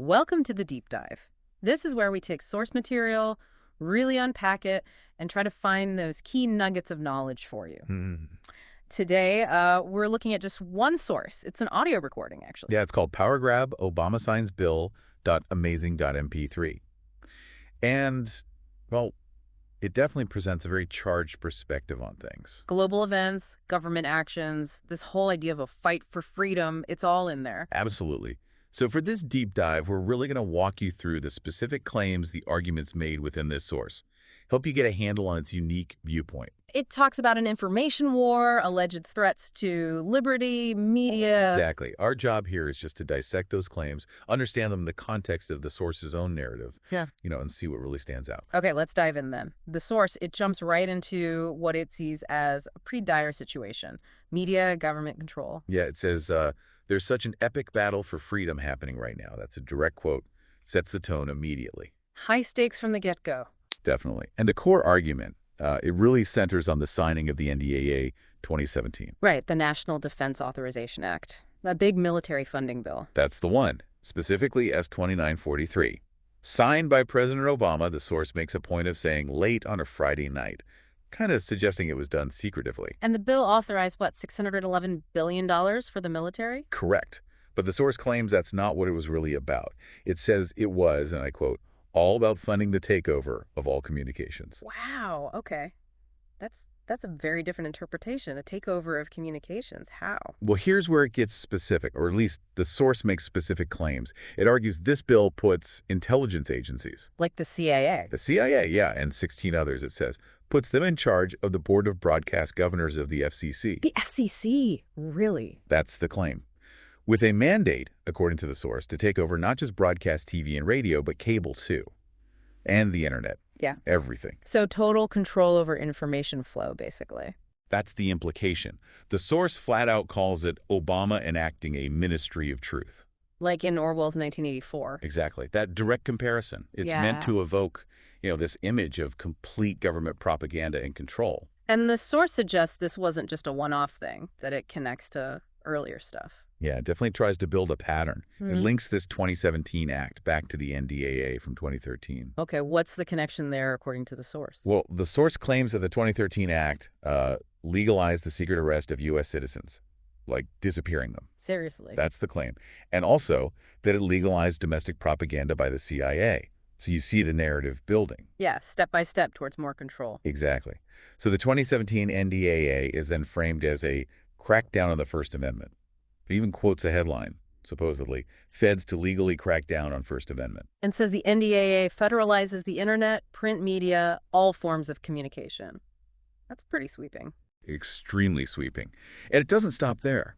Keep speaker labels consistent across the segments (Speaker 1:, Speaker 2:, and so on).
Speaker 1: Welcome to the deep dive. This is where we take source material, really unpack it, and try to find those key nuggets of knowledge for you.
Speaker 2: Hmm.
Speaker 1: Today, we're looking at just one source. It's an audio recording, actually.
Speaker 2: Yeah, it's called Power Grab Obama Signs Bill .amazing.mp3. And, well, it definitely presents a very charged perspective on things.
Speaker 1: Global events, government actions, this whole idea of a fight for freedom, it's all in there.
Speaker 2: Absolutely. So for this deep dive, we're really going to walk you through the specific claims, the arguments made within this source, help you get a handle on its unique viewpoint.
Speaker 1: It talks about an information war, alleged threats to liberty, media.
Speaker 2: Exactly. Our job here is just to dissect those claims, understand them in the context of the source's own narrative,
Speaker 1: Yeah.
Speaker 2: and see what really stands out.
Speaker 1: Okay, let's dive in then. The source, it jumps right into what it sees as a pretty dire situation. Media, government control.
Speaker 2: Yeah, it says, there's such an epic battle for freedom happening right now. That's a direct quote, sets the tone immediately.
Speaker 1: High stakes from the get-go.
Speaker 2: Definitely. And the core argument, it really centers on the signing of the NDAA 2017.
Speaker 1: Right, the National Defense Authorization Act. That big military funding bill.
Speaker 2: That's the one, specifically S-2943. Signed by President Obama, the source makes a point of saying late on a Friday night, kind of suggesting it was done secretively.
Speaker 1: And the bill authorized, what, $611 billion for the military?
Speaker 2: Correct. But the source claims that's not what it was really about. It says it was, and I quote, all about funding the takeover of all communications.
Speaker 1: Wow, okay. That's a very different interpretation, a takeover of communications. How?
Speaker 2: Well, here's where it gets specific, or at least the source makes specific claims. It argues this bill puts intelligence agencies,
Speaker 1: Like the CIA.
Speaker 2: the CIA, yeah, and 16 others, it says, puts them in charge of the Board of Broadcast Governors of the FCC.
Speaker 1: The FCC, really?
Speaker 2: That's the claim. With a mandate, according to the source, to take over not just broadcast TV and radio, but cable too. And the internet.
Speaker 1: Yeah.
Speaker 2: Everything.
Speaker 1: So total control over information flow, basically.
Speaker 2: That's the implication. The source flat out calls it Obama enacting a ministry of truth.
Speaker 1: Like in Orwell's 1984.
Speaker 2: Exactly. That direct comparison. It's meant to evoke, this image of complete government propaganda and control.
Speaker 1: And the source suggests this wasn't just a one-off thing, that it connects to earlier stuff.
Speaker 2: Yeah, it definitely tries to build a pattern. It links this 2017 act back to the NDAA from 2013.
Speaker 1: Okay, what's the connection there according to the source?
Speaker 2: Well, the source claims that the 2013 act legalized the secret arrest of U.S. citizens, like disappearing them.
Speaker 1: Seriously.
Speaker 2: That's the claim. And also that it legalized domestic propaganda by the CIA. So you see the narrative building.
Speaker 1: Yeah, step by step towards more control.
Speaker 2: Exactly. So the 2017 NDAA is then framed as a crackdown on the First Amendment. It even quotes a headline, supposedly, Feds to legally crack down on First Amendment.
Speaker 1: And says the NDAA federalizes the internet, print media, all forms of communication. That's pretty sweeping.
Speaker 2: Extremely sweeping. And it doesn't stop there.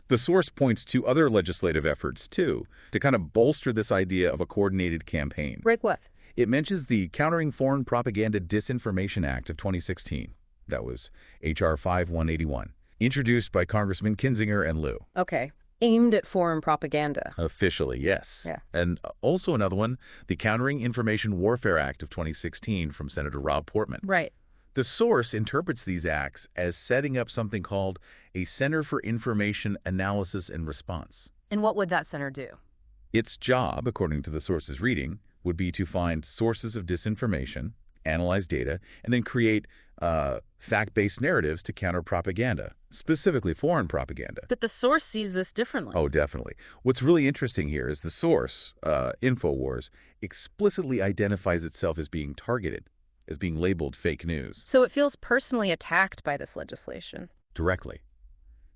Speaker 2: The source points to other legislative efforts, too, to kind of bolster this idea of a coordinated campaign.
Speaker 1: Break what?
Speaker 2: It mentions the Countering Foreign Propaganda Disinformation Act of 2016. That was H.R. 5181. Introduced by Congressman Kinzinger and Lieu.
Speaker 1: Okay. Aimed at foreign propaganda.
Speaker 2: Officially, yes.
Speaker 1: Yeah.
Speaker 2: And also another one, the Countering Information Warfare Act of 2016 from Senator Rob Portman.
Speaker 1: Right.
Speaker 2: The source interprets these acts as setting up something called a Center for Information Analysis and Response.
Speaker 1: And what would that center do?
Speaker 2: Its job, according to the source's reading, would be to find sources of disinformation, analyze data, and then create fact-based narratives to counter propaganda, specifically foreign propaganda.
Speaker 1: But the source sees this differently.
Speaker 2: Oh, definitely. What's really interesting here is the source, InfoWars, explicitly identifies itself as being targeted, as being labeled fake news.
Speaker 1: So it feels personally attacked by this legislation.
Speaker 2: Directly.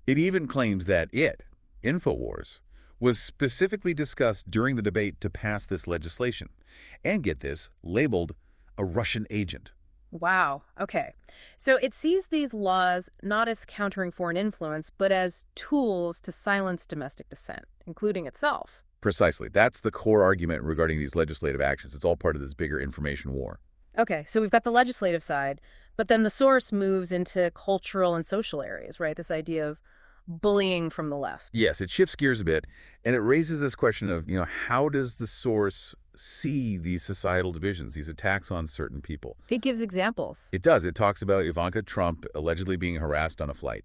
Speaker 2: It even claims that it, InfoWars, was specifically discussed during the debate to pass this legislation, and get this, labeled a Russian agent.
Speaker 1: Wow. Okay. So it sees these laws not as countering foreign influence, but as tools to silence domestic dissent, including itself.
Speaker 2: Precisely. That's the core argument regarding these legislative actions. It's all part of this bigger information war.
Speaker 1: Okay, so we've got the legislative side, but then the source moves into cultural and social areas, right? This idea of bullying from the left.
Speaker 2: Yes, it shifts gears a bit, and it raises this question of, how does the source see these societal divisions, these attacks on certain people?
Speaker 1: It gives examples.
Speaker 2: It does. It talks about Ivanka Trump allegedly being harassed on a flight.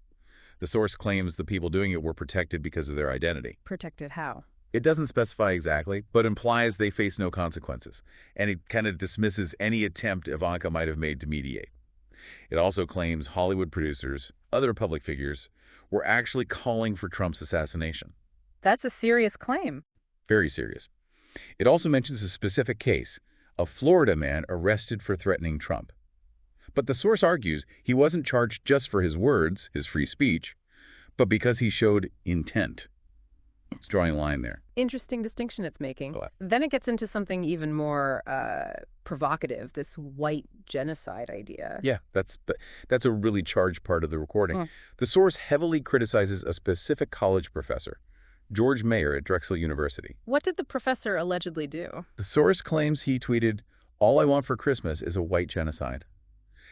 Speaker 2: The source claims the people doing it were protected because of their identity.
Speaker 1: Protected how?
Speaker 2: It doesn't specify exactly, but implies they face no consequences, and it kind of dismisses any attempt Ivanka might have made to mediate. It also claims Hollywood producers, other public figures, were actually calling for Trump's assassination.
Speaker 1: That's a serious claim.
Speaker 2: Very serious. It also mentions a specific case, a Florida man arrested for threatening Trump. But the source argues he wasn't charged just for his words, his free speech, but because he showed intent. It's drawing a line there.
Speaker 1: Interesting distinction it's making.
Speaker 2: What?
Speaker 1: Then it gets into something even more provocative, this white genocide idea.
Speaker 2: Yeah, that's a really charged part of the recording. The source heavily criticizes a specific college professor, George Mayer at Drexel University.
Speaker 1: What did the professor allegedly do?
Speaker 2: The source claims he tweeted, "All I want for Christmas is a white genocide,"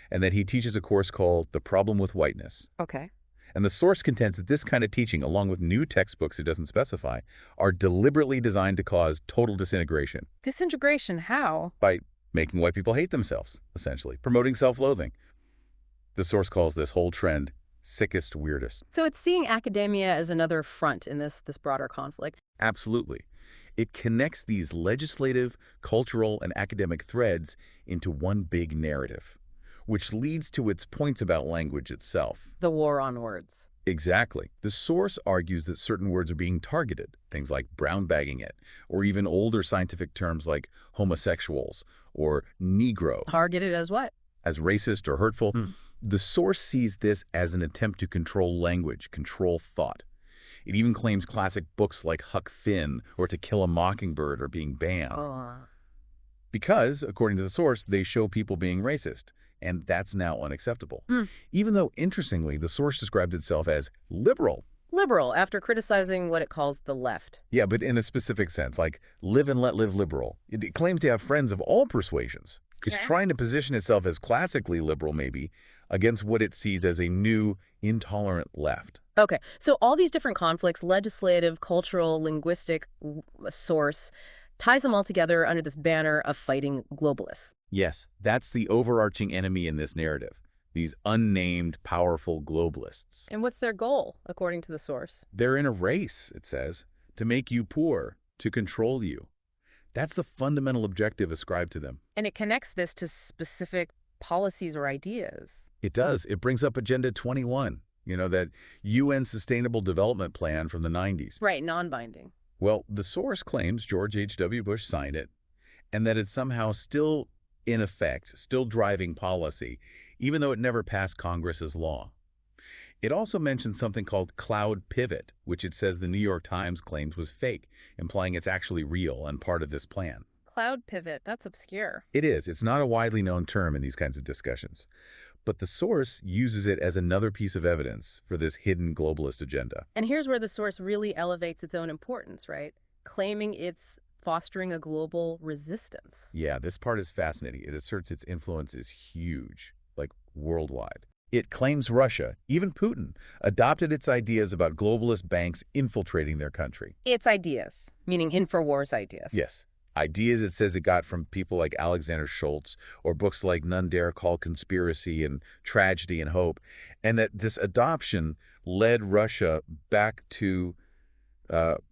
Speaker 2: and that he teaches a course called The Problem with Whiteness.
Speaker 1: Okay.
Speaker 2: And the source contends that this kind of teaching, along with new textbooks it doesn't specify, are deliberately designed to cause total disintegration.
Speaker 1: Disintegration, how?
Speaker 2: By making white people hate themselves, essentially, promoting self-loathing. The source calls this whole trend sickest, weirdest.
Speaker 1: So it's seeing academia as another front in this broader conflict.
Speaker 2: Absolutely. It connects these legislative, cultural, and academic threads into one big narrative, which leads to its points about language itself.
Speaker 1: The war on words.
Speaker 2: Exactly. The source argues that certain words are being targeted, things like brown bagging it, or even older scientific terms like homosexuals or Negro.
Speaker 1: Targeted as what?
Speaker 2: As racist or hurtful. The source sees this as an attempt to control language, control thought. It even claims classic books like Huck Finn or To Kill a Mockingbird are being banned. Because, according to the source, they show people being racist, and that's now unacceptable. Even though, interestingly, the source described itself as liberal.
Speaker 1: Liberal, after criticizing what it calls the left.
Speaker 2: Yeah, but in a specific sense, like live and let live liberal. It claims to have friends of all persuasions. It's trying to position itself as classically liberal, maybe, against what it sees as a new, intolerant left.
Speaker 1: Okay, so all these different conflicts, legislative, cultural, linguistic, source, ties them all together under this banner of fighting globalists.
Speaker 2: Yes, that's the overarching enemy in this narrative, these unnamed, powerful globalists.
Speaker 1: And what's their goal, according to the source?
Speaker 2: They're in a race, it says, to make you poor, to control you. That's the fundamental objective ascribed to them.
Speaker 1: And it connects this to specific policies or ideas.
Speaker 2: It does. It brings up Agenda 21, that UN Sustainable Development Plan from the 90s.
Speaker 1: Right, non-binding.
Speaker 2: Well, the source claims George H.W. Bush signed it, and that it's somehow still in effect, still driving policy, even though it never passed Congress as law. It also mentions something called Cloud Pivot, which it says the New York Times claims was fake, implying it's actually real and part of this plan.
Speaker 1: Cloud pivot, that's obscure.
Speaker 2: It is. It's not a widely known term in these kinds of discussions. But the source uses it as another piece of evidence for this hidden globalist agenda.
Speaker 1: And here's where the source really elevates its own importance, right? Claiming it's fostering a global resistance.
Speaker 2: Yeah, this part is fascinating. It asserts its influence is huge, like worldwide. It claims Russia, even Putin, adopted its ideas about globalist banks infiltrating their country.
Speaker 1: Its ideas, meaning InfoWars ideas.
Speaker 2: Yes. Ideas it says it got from people like Alexander Schultz or books like None Dare Call Conspiracy and Tragedy and Hope, and that this adoption led Russia back to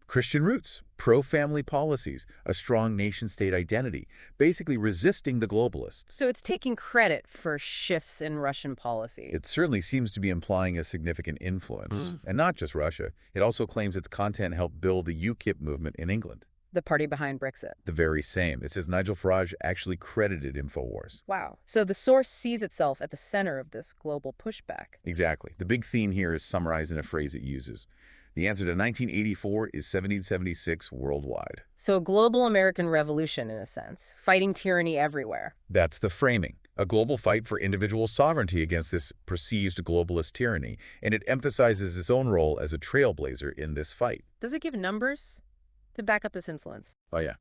Speaker 2: Christian roots, pro-family policies, a strong nation-state identity, basically resisting the globalists.
Speaker 1: So it's taking credit for shifts in Russian policy.
Speaker 2: It certainly seems to be implying a significant influence. And not just Russia. It also claims its content helped build the UKIP movement in England.
Speaker 1: The party behind Brexit.
Speaker 2: The very same. It says Nigel Farage actually credited InfoWars.
Speaker 1: Wow. So the source sees itself at the center of this global pushback.
Speaker 2: Exactly. The big theme here is summarized in a phrase it uses. The answer to 1984 is 1776 worldwide.
Speaker 1: So a global American revolution, in a sense, fighting tyranny everywhere.
Speaker 2: That's the framing. A global fight for individual sovereignty against this perceived globalist tyranny, and it emphasizes its own role as a trailblazer in this fight.
Speaker 1: Does it give numbers to back up this influence?
Speaker 2: Oh, yeah.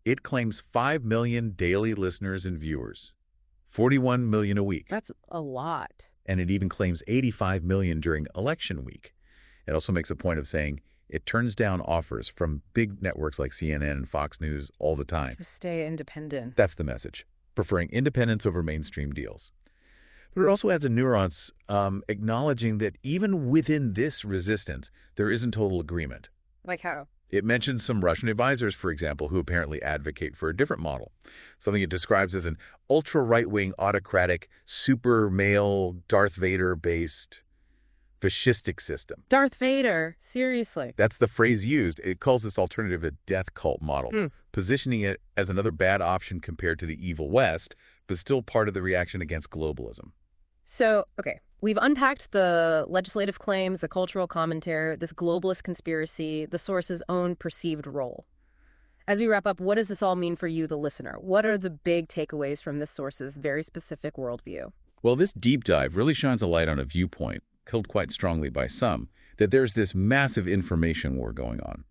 Speaker 2: It claims 5 million daily listeners and viewers, 41 million a week.
Speaker 1: That's a lot.
Speaker 2: And it even claims 85 million during election week. It also makes a point of saying it turns down offers from big networks like CNN and Fox News all the time.
Speaker 1: To stay independent.
Speaker 2: That's the message, preferring independence over mainstream deals. But it also adds a nuance, acknowledging that even within this resistance, there isn't total agreement.
Speaker 1: Like how?
Speaker 2: It mentions some Russian advisors, for example, who apparently advocate for a different model, something it describes as an ultra-right-wing, autocratic, super male, Darth Vader-based fascistic system.
Speaker 1: Darth Vader, seriously.
Speaker 2: That's the phrase used. It calls this alternative a death cult model, positioning it as another bad option compared to the evil West, but still part of the reaction against globalism.
Speaker 1: So, okay, we've unpacked the legislative claims, the cultural commentary, this globalist conspiracy, the source's own perceived role. As we wrap up, what does this all mean for you, the listener? What are the big takeaways from this source's very specific worldview?
Speaker 2: Well, this deep dive really shines a light on a viewpoint, held quite strongly by some, that there's this massive information war going on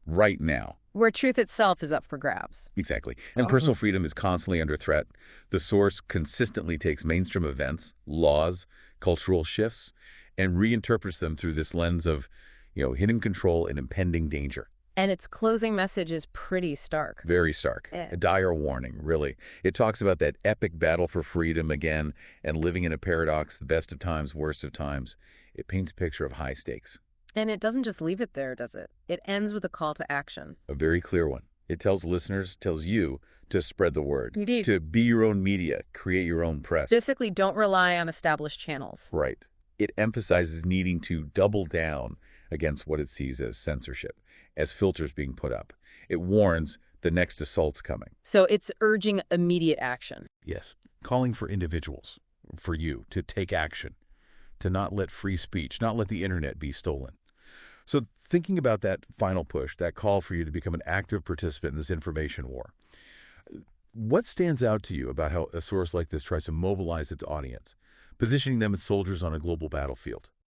Speaker 2: right now.
Speaker 1: Where truth itself is up for grabs.
Speaker 2: Exactly. And personal freedom is constantly under threat. The source consistently takes mainstream events, laws, cultural shifts, and reinterprets them through this lens of, hidden control and impending danger.
Speaker 1: And its closing message is pretty stark.
Speaker 2: Very stark. A dire warning, really. It talks about that epic battle for freedom again and living in a paradox, the best of times, worst of times. It paints a picture of high stakes.
Speaker 1: And it doesn't just leave it there, does it? It ends with a call to action.
Speaker 2: A very clear one. It tells listeners, tells you to spread the word.
Speaker 1: Indeed.
Speaker 2: To be your own media, create your own press.
Speaker 1: Basically, don't rely on established channels.
Speaker 2: Right. It emphasizes needing to double down against what it sees as censorship, as filters being put up. It warns the next assault's coming.
Speaker 1: So it's urging immediate action.
Speaker 2: Yes. Calling for individuals, for you, to take action, to not let free speech, not let the internet be stolen. So thinking about that final push, that call for you to become an active participant in this information war, what stands out to you about how a source like this tries to mobilize its audience, positioning them as soldiers on a global battlefield?